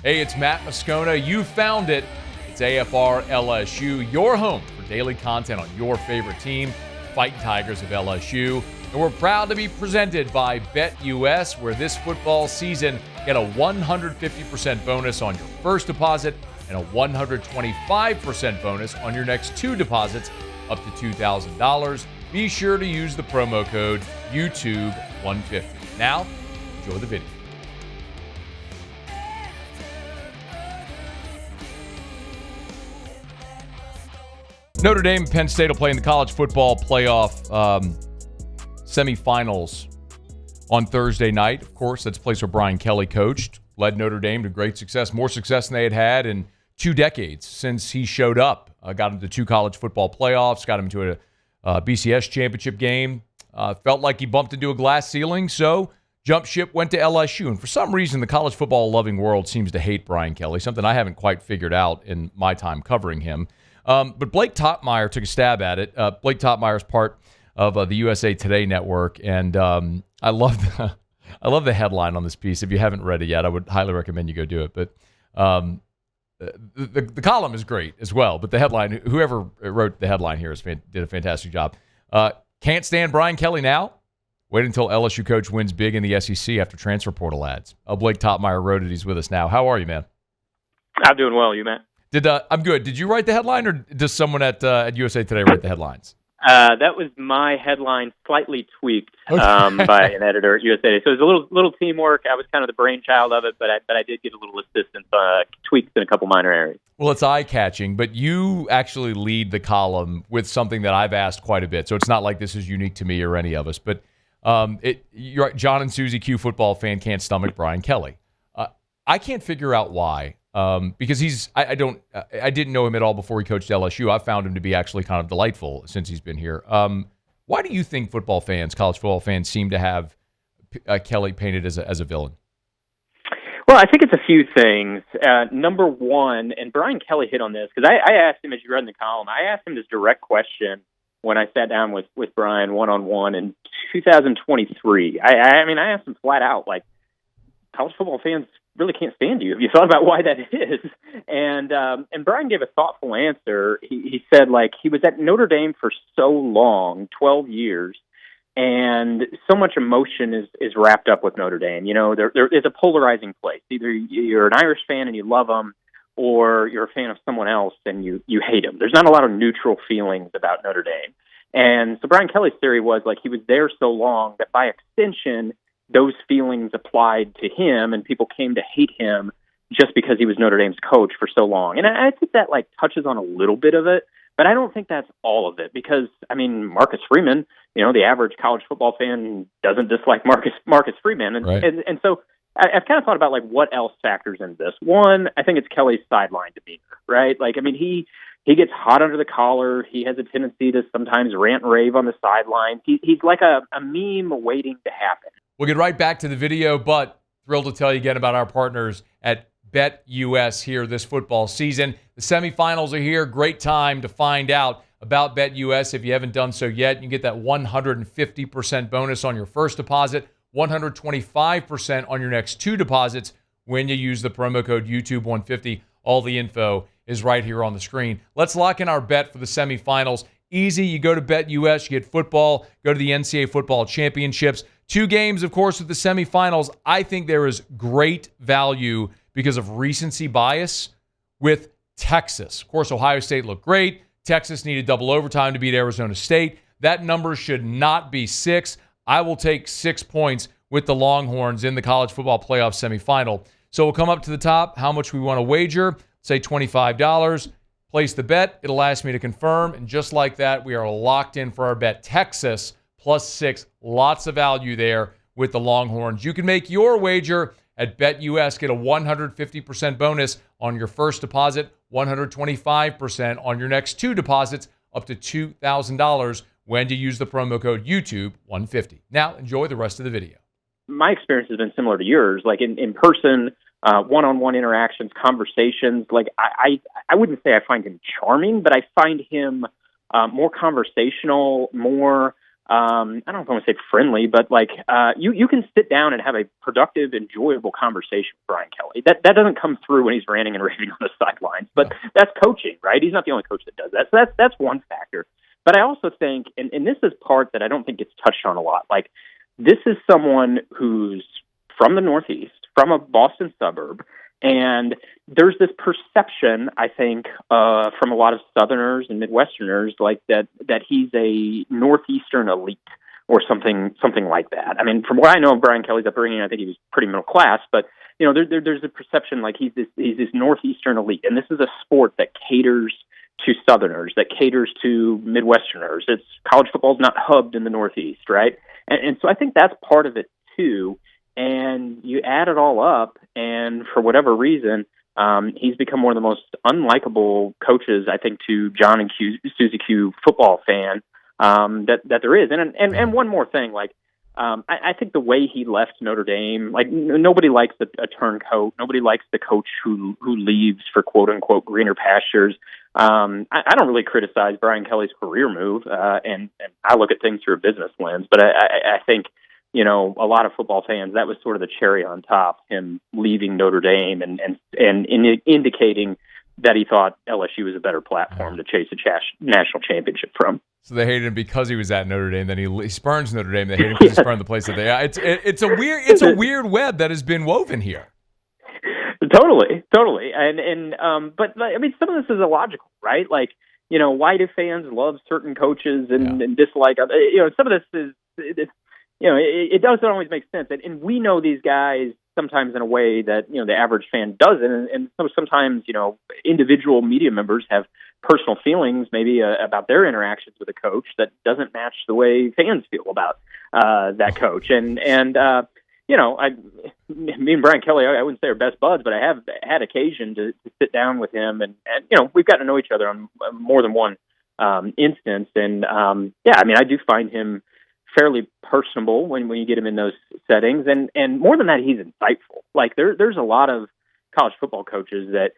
Hey, it's Matt Moscona. You found it. It's AFR LSU, your home for daily content on your favorite team, Fighting Tigers of LSU. And we're proud to be presented by BetUS, where this football season, get a 150% bonus on your first deposit and a 125% bonus on your next two deposits up to $2,000. Be sure to use the promo code YouTube150. Now, enjoy the video. Notre Dame and Penn State will play in the college football playoff semifinals on Thursday night. Of course, that's a place where Brian Kelly coached, led Notre Dame to great success, more success than they had in 2 decades since he showed up. Got him to 2 college football playoffs, got him to a BCS championship game. Felt like he bumped into a glass ceiling, so jump ship went to LSU. And for some reason, the college football-loving world seems to hate Brian Kelly, something I haven't quite figured out in my time covering him. But Blake Toppmeyer took a stab at it. Blake Toppmeyer is part of the USA Today network, and I love the headline on this piece. If you haven't read it yet, I would highly recommend you go do it. But the column is great as well. But the headline, whoever wrote the headline here did a fantastic job. Can't stand Brian Kelly now? Wait until LSU coach wins big in the SEC after transfer portal ads. Blake Toppmeyer wrote it. He's with us now. How are you, man? I'm doing well. You, Matt? I'm good. Did you write the headline, or does someone at USA Today write the headlines? That was my headline, slightly tweaked by an editor at USA Today. So it was a little teamwork. I was kind of the brainchild of it, but I did get a little assistance, tweaks in a couple minor areas. Well, it's eye-catching, but you actually lead the column with something that I've asked quite a bit. So it's not like this is unique to me or any of us. But you're right, John and Susie Q football fan can't stomach Brian Kelly. I can't figure out why. Because I didn't know him at all before he coached LSU. I found him to be actually kind of delightful since he's been here. Why do you think college football fans, seem to have Kelly painted as a villain? Well, I think it's a few things. Number one, and Brian Kelly hit on this, because I asked him, as you read in the column, I asked him this direct question when I sat down with Brian one-on-one in 2023. I asked him flat out, like, college football fans really can't stand you. Have you thought about why that is? And Brian gave a thoughtful answer. He said, like, he was at Notre Dame for so long, 12 years, and so much emotion is wrapped up with Notre Dame. You know, there is a polarizing place. Either you're an Irish fan and you love them, or you're a fan of someone else and you hate them. There's not a lot of neutral feelings about Notre Dame. And so Brian Kelly's theory was, like, he was there so long that by extension, those feelings applied to him, and people came to hate him just because he was Notre Dame's coach for so long. And I think that, like, touches on a little bit of it, but I don't think that's all of it, because, I mean, Marcus Freeman, you know, the average college football fan doesn't dislike Marcus Freeman. And, right. and so I've kind of thought about, like, what else factors into this. One, I think it's Kelly's sideline demeanor, right? Like, I mean, he gets hot under the collar. He has a tendency to sometimes rant and rave on the sideline. He's like a meme waiting to happen. We'll get right back to the video, but thrilled to tell you again about our partners at BetUS here this football season. The semifinals are here. Great time to find out about BetUS. If you haven't done so yet, you can get that 150% bonus on your first deposit, 125% on your next two deposits when you use the promo code YouTube150. All the info is right here on the screen. Let's lock in our bet for the semifinals. Easy. You go to BetUS, you get football, go to the NCAA football championships. 2 games, of course, with the semifinals. I think there is great value because of recency bias with Texas. Of course, Ohio State looked great. Texas needed double overtime to beat Arizona State. That number should not be 6. I will take 6 points with the Longhorns in the college football playoff semifinal. So we'll come up to the top, how much we want to wager, say $25. Place the bet. It'll ask me to confirm. And just like that, we are locked in for our bet. Texas +6. Lots of value there with the Longhorns. You can make your wager at BetUS. Get a 150% bonus on your first deposit, 125% on your next two deposits, up to $2,000 when you use the promo code YouTube150. Now, enjoy the rest of the video. My experience has been similar to yours, like in person, one-on-one interactions, conversations. Like I wouldn't say I find him charming, but I find him more conversational, more I don't know if I want to say friendly, but like you can sit down and have a productive, enjoyable conversation with Brian Kelly. That doesn't come through when he's ranting and raving on the sidelines, but that's coaching, right? He's not the only coach that does that. So that's one factor. But I also think, and this is part that I don't think gets touched on a lot, like this is someone who's from the Northeast, from a Boston suburb, and there's this perception, I think, from a lot of Southerners and Midwesterners, like that he's a Northeastern elite or something like that. I mean, from what I know of Brian Kelly's upbringing, I think he was pretty middle class, but you know, there's a perception like he's this Northeastern elite, and this is a sport that caters to Southerners, that caters to Midwesterners. It's college football's not hubbed in the Northeast, right? And so I think that's part of it too. And you add it all up, and for whatever reason, he's become one of the most unlikable coaches, I think, to John and Susie Q football fan that there is. And one more thing, like I think the way he left Notre Dame, like nobody likes a turncoat. Nobody likes the coach who leaves for quote unquote greener pastures. I don't really criticize Brian Kelly's career move, and I look at things through a business lens. But I think, you know, a lot of football fans, that was sort of the cherry on top, him leaving Notre Dame and indicating that he thought LSU was a better platform to chase a national championship from. So they hated him because he was at Notre Dame. Then he spurns Notre Dame. They hate him because he spurned the place that they are. It's a weird web that has been woven here. Totally. But I mean, some of this is illogical, right? Like, you know, why do fans love certain coaches and dislike other? You know, some of this is, you know, it doesn't always make sense, and we know these guys sometimes in a way that, you know, the average fan doesn't, and sometimes, you know, individual media members have personal feelings maybe about their interactions with a coach that doesn't match the way fans feel about that coach, and you know, me and Brian Kelly, I wouldn't say are best buds, but I have had occasion to sit down with him, and you know, we've gotten to know each other on more than one instance, and yeah, I mean, I do find him fairly personable when you get him in those settings, and more than that, he's insightful. Like there's a lot of college football coaches that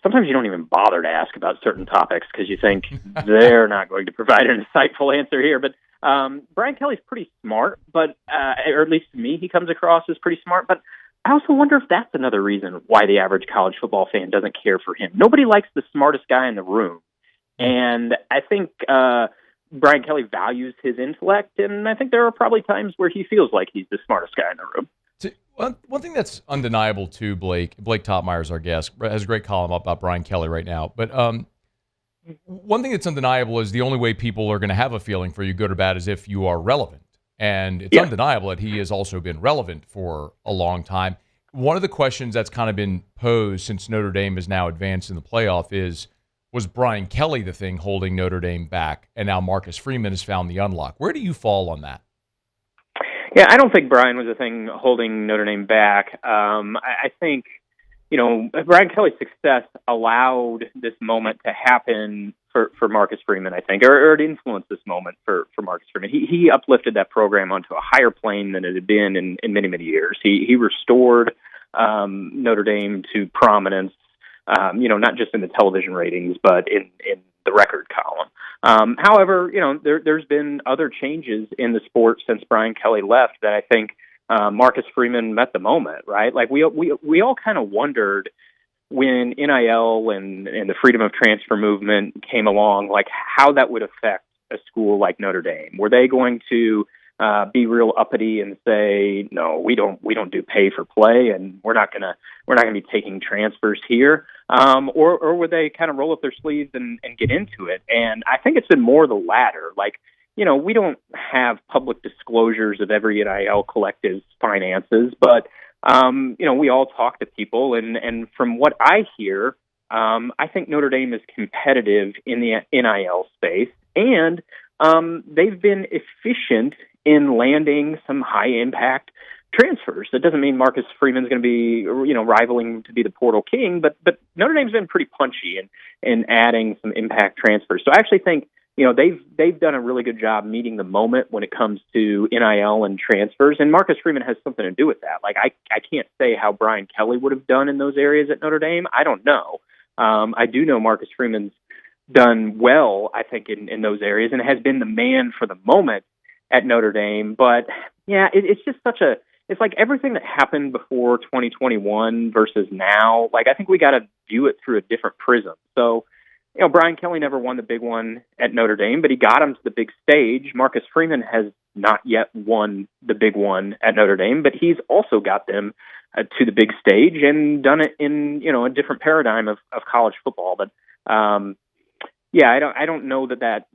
sometimes you don't even bother to ask about certain topics because you think they're not going to provide an insightful answer here. But Brian Kelly's pretty smart, but or at least to me, he comes across as pretty smart. But I also wonder if that's another reason why the average college football fan doesn't care for him. Nobody likes the smartest guy in the room, and I think Brian Kelly values his intellect, and I think there are probably times where he feels like he's the smartest guy in the room. One thing that's undeniable too, Blake Toppmeyer is our guest, has a great column up about Brian Kelly right now. But one thing that's undeniable is the only way people are going to have a feeling for you, good or bad, is if you are relevant. And it's undeniable that he has also been relevant for a long time. One of the questions that's kind of been posed since Notre Dame has now advanced in the playoff is, was Brian Kelly the thing holding Notre Dame back, and now Marcus Freeman has found the unlock? Where do you fall on that? Yeah, I don't think Brian was the thing holding Notre Dame back. I think, you know, Brian Kelly's success allowed this moment to happen for Marcus Freeman, I think, or it influenced this moment for Marcus Freeman. He uplifted that program onto a higher plane than it had been in many, many years. He restored Notre Dame to prominence. You know, not just in the television ratings, but in the record column. However, you know, there's been other changes in the sport since Brian Kelly left that I think Marcus Freeman met the moment, right? Like we all kind of wondered when NIL and the freedom of transfer movement came along, like how that would affect a school like Notre Dame. Were they going to be real uppity and say, no, we don't do pay for play, and we're not gonna be taking transfers here, or would they kind of roll up their sleeves and get into it? And I think it's been more the latter. Like, you know, we don't have public disclosures of every NIL collective's finances, but you know, we all talk to people, and from what I hear, I think Notre Dame is competitive in the NIL space, and they've been efficient in landing some high-impact transfers. That doesn't mean Marcus Freeman's going to be, you know, rivaling to be the portal king, but Notre Dame's been pretty punchy in adding some impact transfers. So I actually think, you know, they've done a really good job meeting the moment when it comes to NIL and transfers, and Marcus Freeman has something to do with that. Like, I can't say how Brian Kelly would have done in those areas at Notre Dame. I don't know. I do know Marcus Freeman's done well, I think, in those areas, and has been the man for the moment. at Notre Dame. But yeah, it's just it's like everything that happened before 2021 versus now. Like, I think we got to view it through a different prism. So, Brian Kelly never won the big one at Notre Dame, but he got him to the big stage. Marcus Freeman has not yet won the big one at Notre Dame, but he's also got them to the big stage and done it in, a different paradigm of college football. But, yeah, I don't know that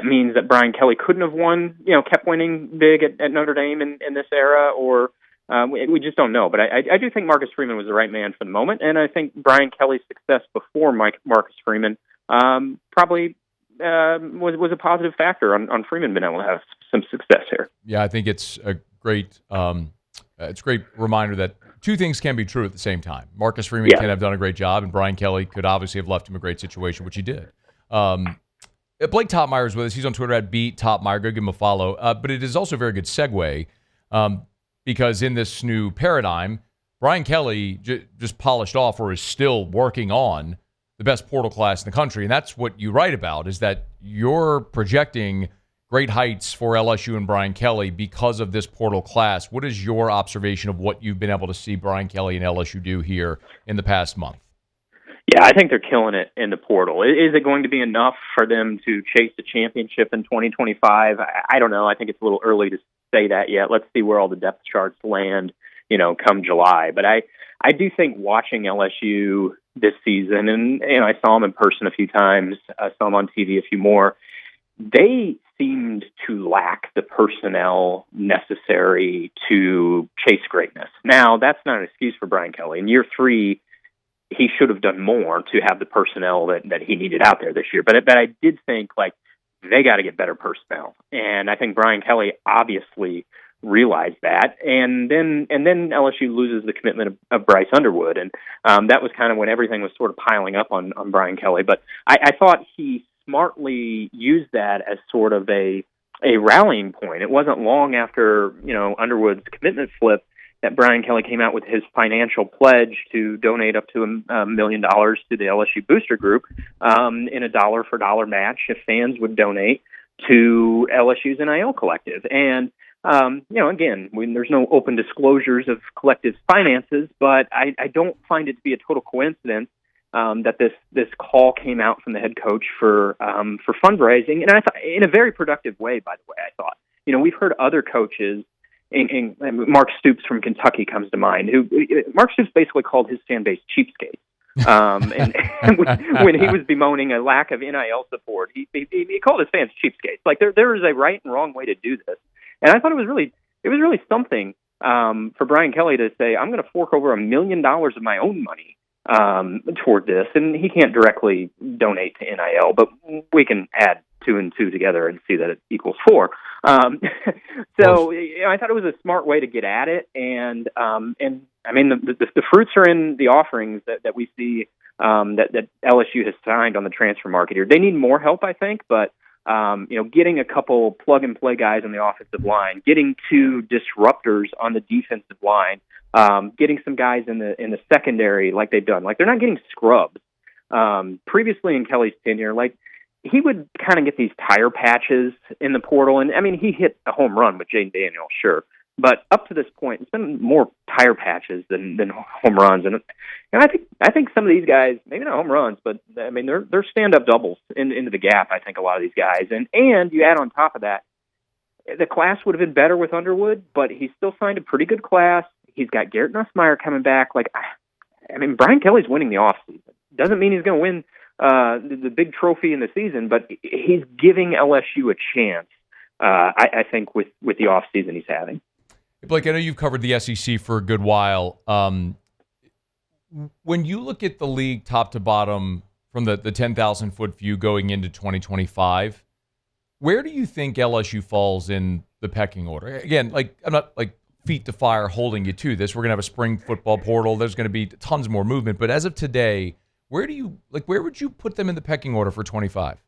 means that Brian Kelly couldn't have won, kept winning big at Notre Dame in this era, or we just don't know. But I do think Marcus Freeman was the right man for the moment, and I think Brian Kelly's success before Marcus Freeman probably was a positive factor on Freeman being able to have some success here. Yeah, I think it's a great reminder that two things can be true at the same time. Marcus Freeman can have done a great job, and Brian Kelly could obviously have left him a great situation, which he did. Blake Toppmeyer is with us. He's on Twitter at @Toppmeyer. Go give him a follow. But it is also a very good segue because in this new paradigm, Brian Kelly just polished off or is still working on the best portal class in the country. And that's what you write about, is that you're projecting great heights for LSU and Brian Kelly because of this portal class. What is your observation of what you've been able to see Brian Kelly and LSU do here in the past month? Yeah, I think they're killing it in the portal. Is it going to be enough for them to chase the championship in 2025? I don't know. I think it's a little early to say that yet. Let's see where all the depth charts land, come July. But I do think watching LSU this season, and I saw them in person a few times, I saw them on TV a few more, they seemed to lack the personnel necessary to chase greatness. Now, that's not an excuse for Brian Kelly. In year 3, he should have done more to have the personnel that he needed out there this year. But I did think, they got to get better personnel. And I think Brian Kelly obviously realized that. And then LSU loses the commitment of Bryce Underwood. And that was kind of when everything was sort of piling up on Brian Kelly. But I thought he smartly used that as sort of a rallying point. It wasn't long after, Underwood's commitment flip that Brian Kelly came out with his financial pledge to donate up to $1 million to the LSU Booster Group in a dollar-for-dollar match if fans would donate to LSU's NIL collective. And, again, there's no open disclosures of collective finances, but I don't find it to be a total coincidence that this call came out from the head coach for fundraising, and I thought in a very productive way, by the way. I thought, we've heard other coaches, and Mark Stoops from Kentucky comes to mind, who Mark Stoops basically called his fan base cheapskates. And when he was bemoaning a lack of NIL support, he called his fans cheapskates. Like there is a right and wrong way to do this, and I thought it was really something for Brian Kelly to say, I'm going to fork over $1 million of my own money toward this, and he can't directly donate to NIL, but we can add 2 and 2 together and see that it equals 4. So I thought it was a smart way to get at it, and I mean the fruits are in the offerings that we see that LSU has signed on the transfer market here. They need more help, I think, but getting a couple plug and play guys on the offensive line, getting 2 disruptors on the defensive line, getting some guys in the secondary like they've done. Like, they're not getting scrubs. Previously in Kelly's tenure, he would kind of get these tire patches in the portal, and I mean, he hit a home run with Jaden Daniels, sure, but up to this point, it's been more tire patches than home runs, and I think some of these guys, maybe not home runs, but I mean, they're stand-up doubles into the gap. I think a lot of these guys, and you add on top of that, the class would have been better with Underwood, but he still signed a pretty good class. He's got Garrett Nussmeier coming back. I mean, Brian Kelly's winning the offseason. Doesn't mean he's going to win the big trophy in the season, but he's giving LSU a chance, I think, with the offseason he's having. Blake, I know you've covered the SEC for a good while. When you look at the league top to bottom from the 10,000-foot view going into 2025, where do you think LSU falls in the pecking order? Again, I'm not feet to fire holding you to this. We're going to have a spring football portal. There's going to be tons more movement. But as of today, where would you put them in the pecking order for 25?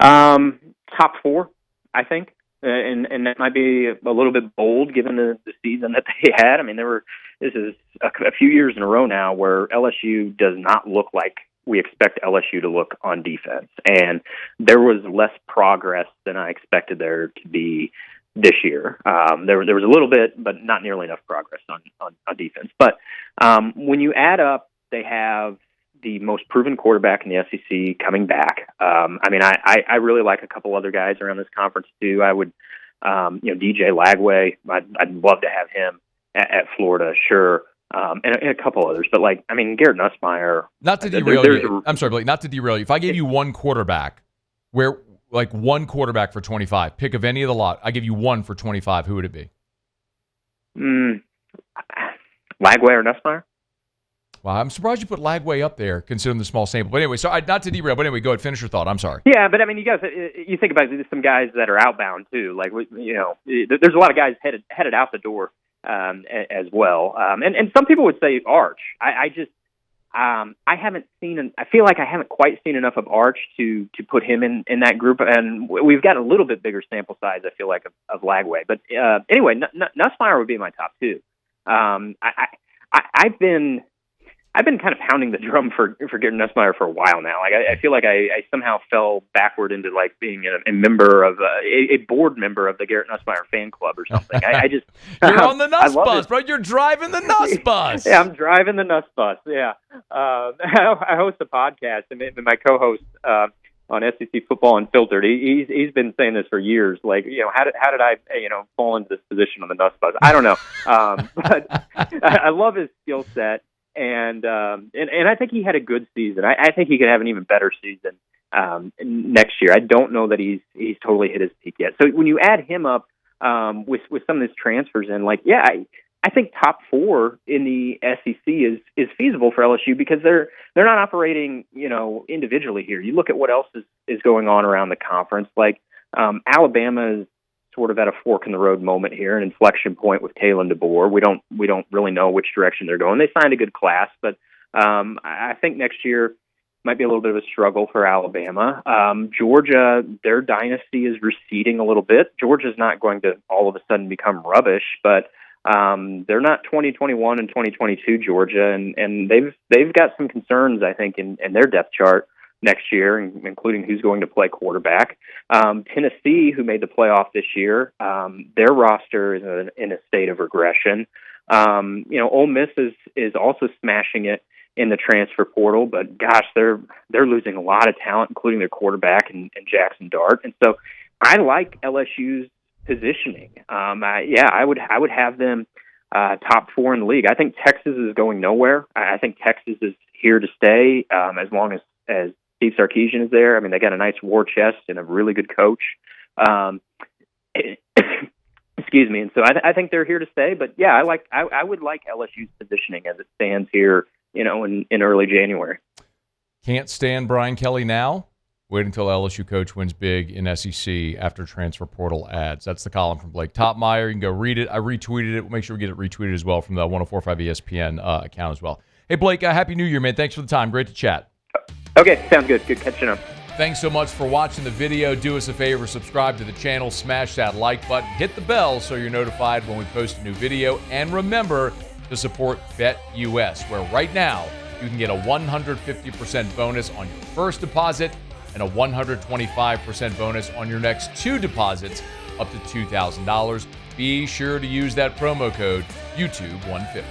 Top 4, I think. And that might be a little bit bold given the season that they had. I mean, this is a few years in a row now where LSU does not look like we expect LSU to look on defense. And there was less progress than I expected there to be this year. There was a little bit, but not nearly enough progress on defense. But when you add up, they have the most proven quarterback in the SEC coming back. I mean, I really like a couple other guys around this conference too. I would, DJ Lagway, I'd love to have him at Florida, sure. And a couple others, but Garrett Nussmeier. Not to derail you. I'm sorry, Blake, not to derail you. If I gave you one quarterback, one quarterback for 25, pick of any of the lot, I give you one for 25, who would it be? Lagway or Nussmeier? Wow, I'm surprised you put Lagway up there, considering the small sample. But anyway, so not to derail, but anyway, go ahead, finish your thought. I'm sorry. Yeah, but I mean, you think about some guys that are outbound too. There's a lot of guys headed out the door as well. And some people would say Arch. I haven't seen. I feel like I haven't quite seen enough of Arch to put him in that group. And we've got a little bit bigger sample size, I feel like, of Lagway. But anyway, Nussmeier would be my top two. I've been kind of pounding the drum for Garrett Nussmeier for a while now. I feel like I somehow fell backward into being a member of a board member of the Garrett Nussmeier fan club or something. I just you're on the Nuss bus, bro. You're driving the Nuss bus. Yeah, I'm driving the Nuss bus. Yeah, I host a podcast, and my co-host on SEC Football Unfiltered, he's been saying this for years. How did I fall into this position on the Nuss bus? I don't know, but I love his skill set. And I think he had a good season. I think he could have an even better season next year. I don't know that he's totally hit his peak yet. So when you add him up with some of his transfers in, I think top four in the SEC is feasible for LSU because they're not operating individually here. You look at what else is going on around the conference. Alabama is sort of at a fork in the road moment here, an inflection point with Kalen DeBoer. We don't really know which direction they're going. They signed a good class, but I think next year might be a little bit of a struggle for Alabama. Georgia, their dynasty is receding a little bit. Georgia's not going to all of a sudden become rubbish, but they're not 2021 and 2022 Georgia, and they've got some concerns, I think, in their depth chart next year, including who's going to play quarterback. Tennessee, who made the playoff this year, their roster is in a state of regression. Ole Miss is also smashing it in the transfer portal, but gosh, they're losing a lot of talent, including their quarterback and Jackson Dart. And so I like LSU's positioning. I would have them top four in the league. I think Texas is going nowhere. I think Texas is here to stay as long as Steve Sarkisian is there. I mean, they got a nice war chest and a really good coach. Excuse me. And so I think they're here to stay. But yeah, I would like LSU's positioning as it stands here, in early January. Can't stand Brian Kelly now. Wait until LSU coach wins big in SEC after transfer portal ads. That's the column from Blake Toppmeyer. You can go read it. I retweeted it. We'll make sure we get it retweeted as well from the 104.5 ESPN account as well. Hey, Blake, Happy New Year, man. Thanks for the time. Great to chat. Okay, sounds good. Good catching up. Thanks so much for watching the video. Do us a favor, subscribe to the channel, smash that like button, hit the bell so you're notified when we post a new video, and remember to support BetUS, where right now you can get a 150% bonus on your first deposit and a 125% bonus on your next two deposits up to $2,000. Be sure to use that promo code YouTube150.